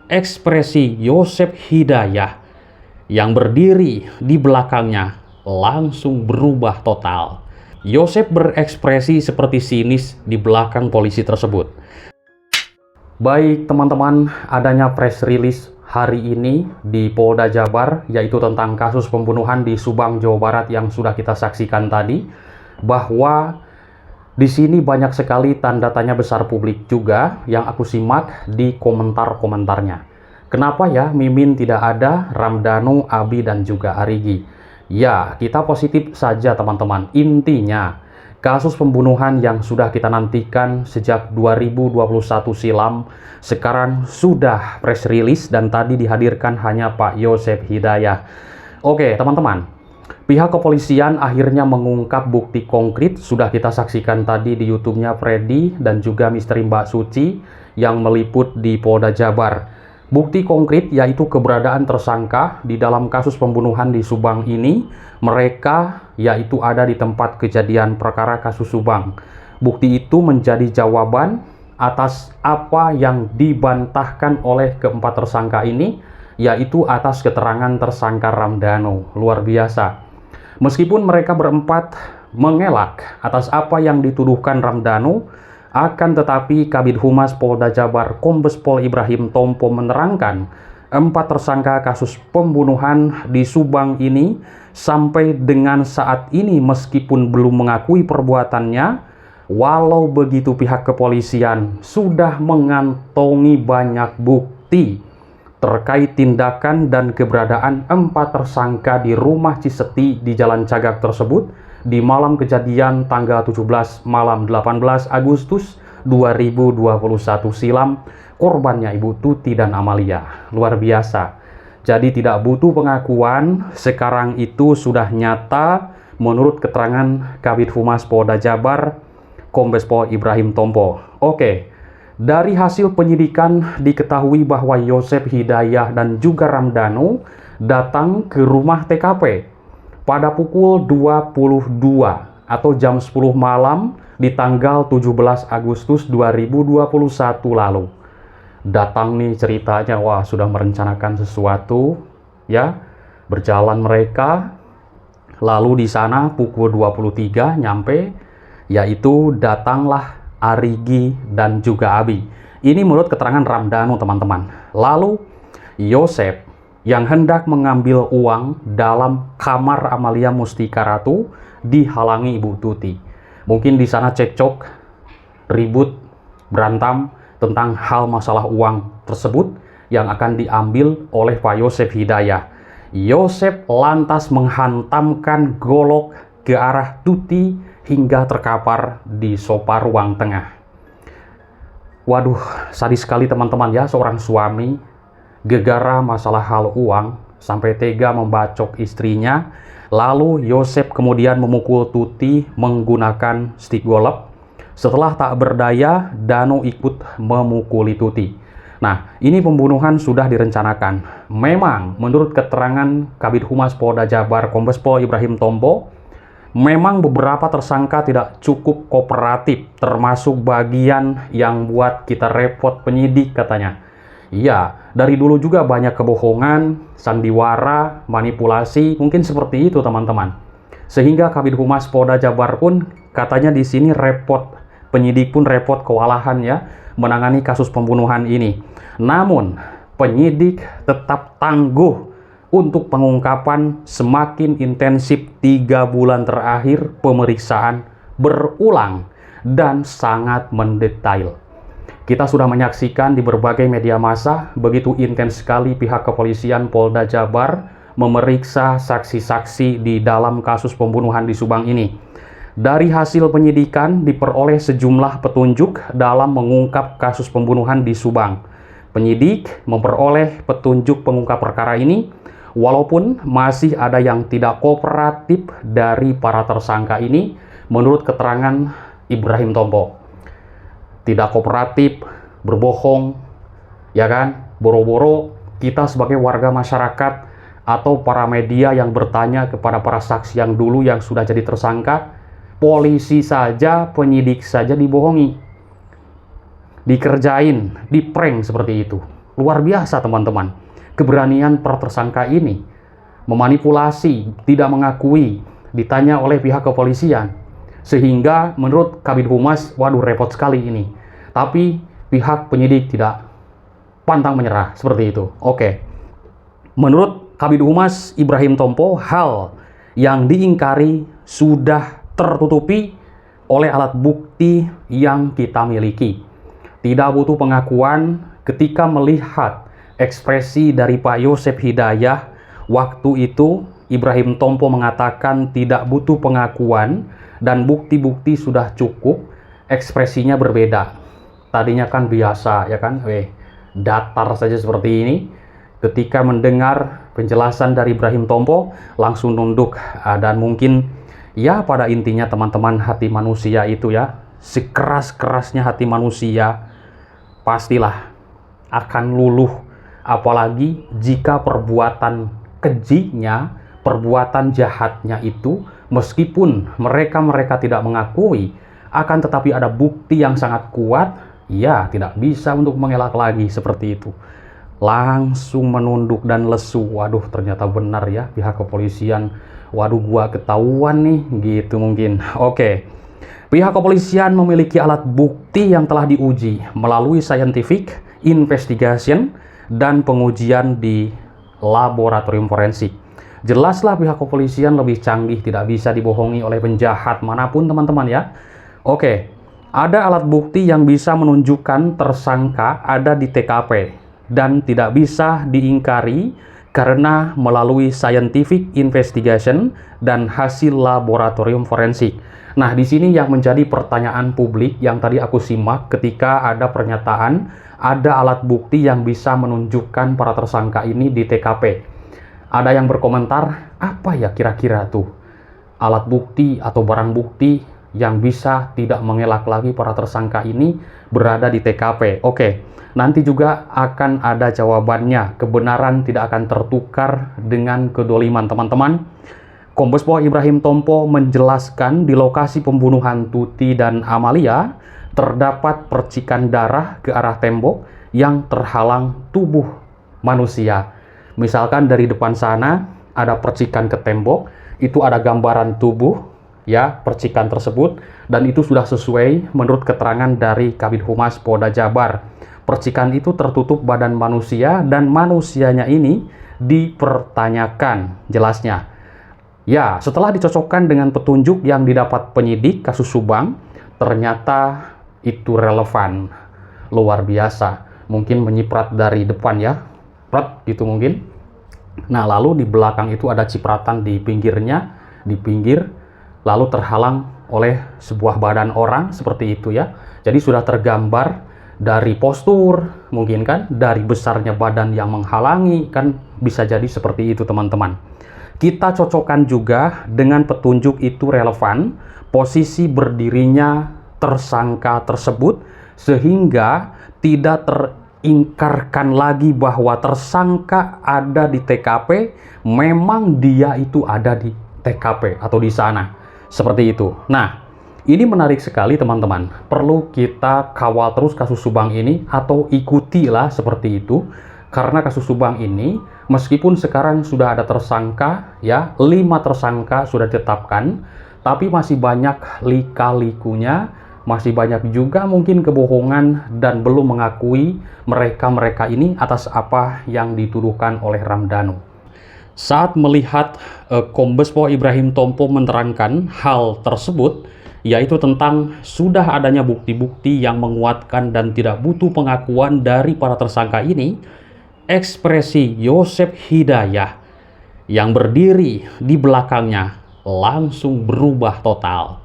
ekspresi Yosep Hidayah yang berdiri di belakangnya langsung berubah total. Yosep berekspresi seperti sinis di belakang polisi tersebut. Baik teman-teman, adanya press release hari ini di Polda Jabar, yaitu tentang kasus pembunuhan di Subang, Jawa Barat yang sudah kita saksikan tadi, bahwa di sini banyak sekali tanda tanya besar publik juga yang aku simak di komentar-komentarnya. Kenapa ya Mimin tidak ada, Ramdhanu, Abi, dan juga Arigi? Ya, kita positif saja teman-teman. Intinya, kasus pembunuhan yang sudah kita nantikan sejak 2021 silam, sekarang sudah press release dan tadi dihadirkan hanya Pak Yosep Hidayah. Oke teman-teman, pihak kepolisian akhirnya mengungkap bukti konkret, sudah kita saksikan tadi di YouTube-nya Freddy dan juga Misteri Mbak Suci yang meliput di Polda Jabar. Bukti konkret yaitu keberadaan tersangka di dalam kasus pembunuhan di Subang ini, mereka yaitu ada di tempat kejadian perkara kasus Subang. Bukti itu menjadi jawaban atas apa yang dibantahkan oleh keempat tersangka ini, yaitu atas keterangan tersangka Ramdhanu. Luar biasa. Meskipun mereka berempat mengelak atas apa yang dituduhkan Ramdhanu, akan tetapi Kabid Humas Polda Jabar Kombes Pol Ibrahim Tompo menerangkan empat tersangka kasus pembunuhan di Subang ini sampai dengan saat ini meskipun belum mengakui perbuatannya, walau begitu pihak kepolisian sudah mengantongi banyak bukti terkait tindakan dan keberadaan empat tersangka di rumah Ciseti di Jalan Cagak tersebut di malam kejadian tanggal 17 malam 18 Agustus 2021 silam, korbannya Ibu Tuti dan Amalia. Luar biasa. Jadi tidak butuh pengakuan, sekarang itu sudah nyata menurut keterangan Kabid Humas Polda Jabar Kombes Pol Ibrahim Tompo. Oke. Dari hasil penyidikan diketahui bahwa Yosep Hidayah dan juga Ramdhanu datang ke rumah TKP pada pukul 22 atau jam 10 malam di tanggal 17 Agustus 2021 lalu. Datang nih ceritanya, wah sudah merencanakan sesuatu ya. Berjalan mereka, lalu di sana pukul 23 nyampe, yaitu datanglah Arigi dan juga Abi. Ini menurut keterangan Ramdhanu teman-teman. Lalu Yosep yang hendak mengambil uang dalam kamar Amalia Mustika Ratu dihalangi Ibu Tuti. Mungkin di sana cekcok, ribut, berantem tentang hal masalah uang tersebut yang akan diambil oleh Pak Yosep Hidayah. Yosep lantas menghantamkan golok ke arah Tuti hingga terkapar di sofa ruang tengah. Waduh, sadis sekali teman-teman ya, seorang suami gegara masalah hal uang sampai tega membacok istrinya. Lalu Yosep kemudian memukul Tuti menggunakan stik golok. Setelah tak berdaya, Danu ikut memukuli Tuti. Nah, ini pembunuhan sudah direncanakan. Memang menurut keterangan Kabid Humas Polda Jabar Kombes Pol Ibrahim Tompo, memang beberapa tersangka tidak cukup kooperatif, termasuk bagian yang buat kita repot penyidik katanya. Iya, dari dulu juga banyak kebohongan, sandiwara, manipulasi, mungkin seperti itu teman-teman. Sehingga Kabid Humas Polda Jabar pun katanya di sini repot, penyidik pun repot kewalahan ya menangani kasus pembunuhan ini. Namun, penyidik tetap tangguh untuk pengungkapan semakin intensif 3 bulan terakhir pemeriksaan berulang dan sangat mendetail. Kita sudah menyaksikan di berbagai media massa begitu intens sekali pihak kepolisian Polda Jabar memeriksa saksi-saksi di dalam kasus pembunuhan di Subang ini. Dari hasil penyidikan diperoleh sejumlah petunjuk dalam mengungkap kasus pembunuhan di Subang. Penyidik memperoleh petunjuk pengungkap perkara ini, walaupun masih ada yang tidak kooperatif dari para tersangka ini, menurut keterangan Ibrahim Tompo. Tidak kooperatif, berbohong, ya kan, boro-boro kita sebagai warga masyarakat atau para media yang bertanya kepada para saksi yang dulu yang sudah jadi tersangka, polisi saja, penyidik saja dibohongi, dikerjain, diprank seperti itu. Luar biasa teman-teman. Keberanian para tersangka ini memanipulasi, tidak mengakui, ditanya oleh pihak kepolisian. Sehingga menurut Kabid Humas, waduh repot sekali ini. Tapi pihak penyidik tidak pantang menyerah, seperti itu. Oke. Menurut Kabid Humas Ibrahim Tompo, hal yang diingkari sudah tertutupi oleh alat bukti yang kita miliki. Tidak butuh pengakuan ketika melihat ekspresi dari Pak Yosep Hidayah. Waktu itu Ibrahim Tompo mengatakan tidak butuh pengakuan dan bukti-bukti sudah cukup. Ekspresinya berbeda. Tadinya kan biasa, ya kan? Datar saja seperti ini. Ketika mendengar penjelasan dari Ibrahim Tompo, langsung nunduk. Dan mungkin, ya pada intinya teman-teman, hati manusia itu ya, sekeras-kerasnya hati manusia, pastilah akan luluh. Apalagi jika perbuatan kejinya, perbuatan jahatnya itu, meskipun mereka tidak mengakui, akan tetapi ada bukti yang sangat kuat, ya tidak bisa untuk mengelak lagi seperti itu. Langsung menunduk dan lesu. Waduh, ternyata benar ya pihak kepolisian. Waduh, gua ketahuan nih, gitu mungkin. Oke. Pihak kepolisian memiliki alat bukti yang telah diuji melalui scientific investigation dan pengujian di laboratorium forensik. Jelaslah pihak kepolisian lebih canggih, tidak bisa dibohongi oleh penjahat manapun teman-teman ya. Oke, ada alat bukti yang bisa menunjukkan tersangka ada di TKP dan tidak bisa diingkari karena melalui scientific investigation dan hasil laboratorium forensik. Nah, di sini yang menjadi pertanyaan publik yang tadi aku simak ketika ada pernyataan ada alat bukti yang bisa menunjukkan para tersangka ini di TKP. Ada yang berkomentar, apa ya kira-kira tuh alat bukti atau barang bukti yang bisa tidak mengelak lagi para tersangka ini berada di TKP. Oke, nanti juga akan ada jawabannya. Kebenaran tidak akan tertukar dengan kedoliman teman-teman. Kombes Pol Ibrahim Tompo menjelaskan di lokasi pembunuhan Tuti dan Amalia terdapat percikan darah ke arah tembok yang terhalang tubuh manusia. Misalkan dari depan sana ada percikan ke tembok, itu ada gambaran tubuh ya percikan tersebut, dan itu sudah sesuai menurut keterangan dari Kabid Humas Polda Jabar. Percikan itu tertutup badan manusia dan manusianya ini dipertanyakan jelasnya. Ya, setelah dicocokkan dengan petunjuk yang didapat penyidik kasus Subang, ternyata itu relevan. Luar biasa. Mungkin menyiprat dari depan ya. Prat gitu mungkin. Nah, lalu di belakang itu ada cipratan di pinggirnya, di pinggir, lalu terhalang oleh sebuah badan orang seperti itu ya. Jadi sudah tergambar dari postur, mungkin kan, dari besarnya badan yang menghalangi, kan bisa jadi seperti itu teman-teman. Kita cocokkan juga dengan petunjuk itu relevan, posisi berdirinya tersangka tersebut, sehingga tidak teringkarkan lagi bahwa tersangka ada di TKP, memang dia itu ada di TKP atau di sana. Seperti itu. Nah, ini menarik sekali teman-teman. Perlu kita kawal terus kasus Subang ini atau ikutilah seperti itu. Karena kasus Subang ini, meskipun sekarang sudah ada tersangka, ya 5 tersangka sudah ditetapkan, tapi masih banyak lika-likunya, masih banyak juga mungkin kebohongan dan belum mengakui mereka-mereka ini atas apa yang dituduhkan oleh Ramdhanu. Saat melihat Kombes Pol Ibrahim Tompo menerangkan hal tersebut, yaitu tentang sudah adanya bukti-bukti yang menguatkan dan tidak butuh pengakuan dari para tersangka ini, ekspresi Yosep Hidayah yang berdiri di belakangnya langsung berubah total.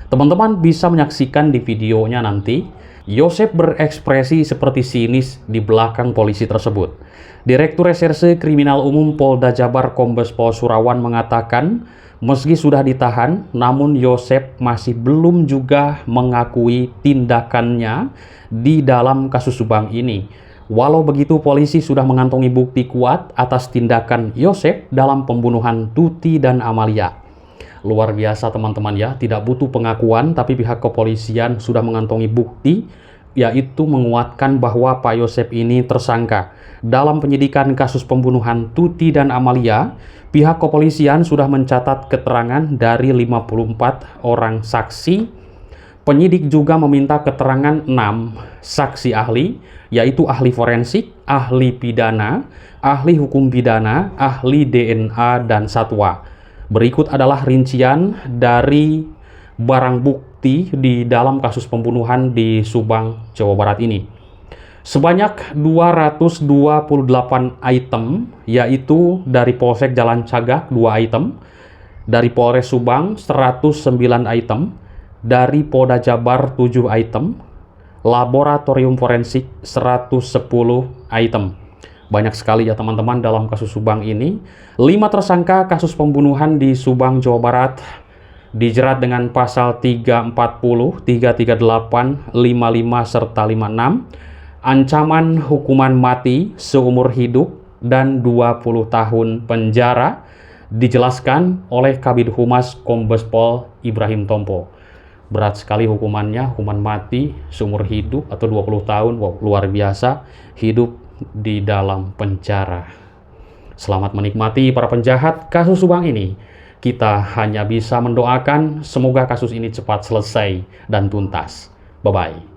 Teman-teman bisa menyaksikan di videonya nanti. Yosep berekspresi seperti sinis di belakang polisi tersebut. Direktur Reserse Kriminal Umum Polda Jabar Kombes Pol Surawan mengatakan, meski sudah ditahan, namun Yosep masih belum juga mengakui tindakannya di dalam kasus Subang ini. Walau begitu, polisi sudah mengantongi bukti kuat atas tindakan Yosep dalam pembunuhan Tuti dan Amalia. Luar biasa teman-teman ya, tidak butuh pengakuan, tapi pihak kepolisian sudah mengantongi bukti yaitu menguatkan bahwa Pak Yosep ini tersangka. Dalam penyidikan kasus pembunuhan Tuti dan Amalia, pihak kepolisian sudah mencatat keterangan dari 54 orang saksi. Penyidik juga meminta keterangan 6 saksi ahli, yaitu ahli forensik, ahli pidana, ahli hukum pidana, ahli DNA, dan satwa. Berikut adalah rincian dari barang bukti di dalam kasus pembunuhan di Subang, Jawa Barat ini. Sebanyak 228 item, yaitu dari Polsek Jalan Cagak 2 item, dari Polres Subang 109 item, dari Polda Jabar 7 item, laboratorium forensik 110 item. Banyak sekali ya teman-teman dalam kasus Subang ini. 5 tersangka kasus pembunuhan di Subang, Jawa Barat dijerat dengan pasal 340, 338, 55, serta 56, ancaman hukuman mati seumur hidup dan 20 tahun penjara, dijelaskan oleh Kabid Humas Kombes Pol Ibrahim Tompo. Berat sekali hukumannya, hukuman mati seumur hidup atau 20 tahun. Wow, luar biasa, hidup di dalam penjara. Selamat menikmati para penjahat kasus Subang ini. Kita hanya bisa mendoakan semoga kasus ini cepat selesai dan tuntas. Bye-bye.